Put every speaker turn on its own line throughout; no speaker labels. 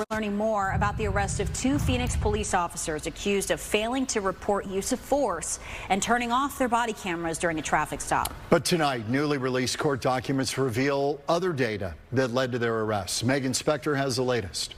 we're learning more about the arrest of 2 Phoenix police officers accused of failing to report use of force and turning off their body cameras during a traffic stop.
But tonight, newly released court documents reveal other data that led to their arrests. Megan Spector has the latest.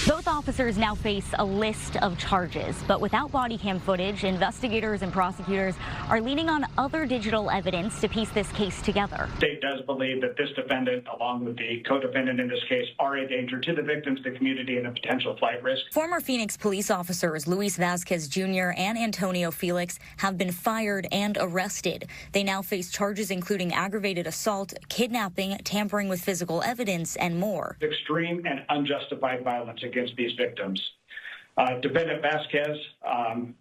Both officers now face a list of charges, but without body cam footage, investigators and prosecutors are leaning on other digital evidence to piece this case together.
The state does believe that this defendant, along with the co-defendant in this case, are a danger to the victims, the community, and a potential flight risk.
Former Phoenix police officers Luis Vasquez Jr. and Antonio Felix have been fired and arrested. They now face charges including aggravated assault, kidnapping, tampering with physical evidence, and more.
Extreme and unjustified violence against these victims. Defendant Vasquez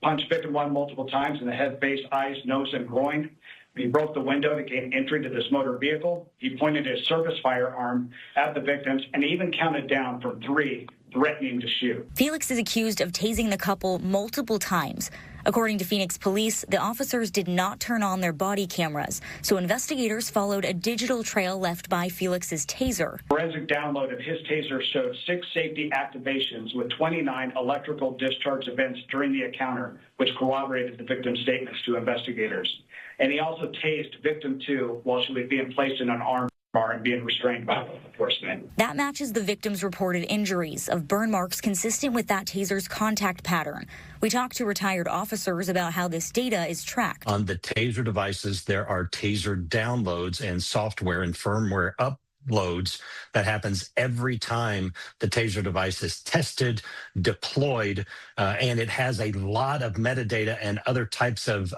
punched victim 1 multiple times in the head, face, eyes, nose, and groin. He broke the window to gain entry to this motor vehicle. He pointed his service firearm at the victims and even counted down from 3, threatening to shoot.
Felix is accused of tasing the couple multiple times. According to Phoenix police, the officers did not turn on their body cameras, so investigators followed a digital trail left by Felix's taser.
Forensic download of his taser showed 6 safety activations with 29 electrical discharge events during the encounter, which corroborated the victim's statements to investigators. And he also tased victim 2 while she was being placed in an arm bar and being restrained by law enforcement.
That matches the victim's reported injuries of burn marks consistent with that taser's contact pattern. We talked to retired officers about how this data is tracked.
On the taser devices, there are taser downloads and software and firmware uploads that happens every time the taser device is tested, deployed, and it has a lot of metadata and other types of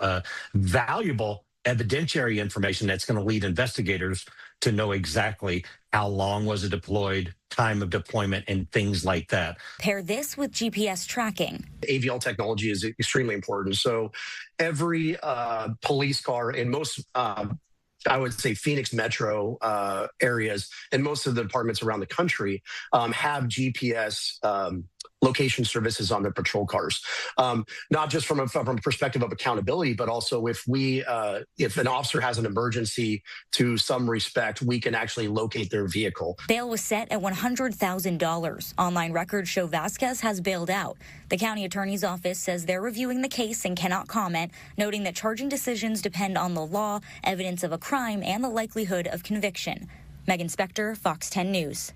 valuable evidentiary information that's going to lead investigators to know exactly how long was it deployed, time of deployment, and things like that.
Pair this with GPS tracking.
AVL technology is extremely important. So every police car in most, I would say, Phoenix metro areas and most of the departments around the country have GPS location services on their patrol cars, not just from a perspective of accountability, but also if an officer has an emergency to some respect, we can actually locate their vehicle.
Bail was set at $100,000. Online records show Vasquez has bailed out. The county attorney's office says they're reviewing the case and cannot comment, noting that charging decisions depend on the law, evidence of a crime, and the likelihood of conviction. Megan Spector, Fox 10 News.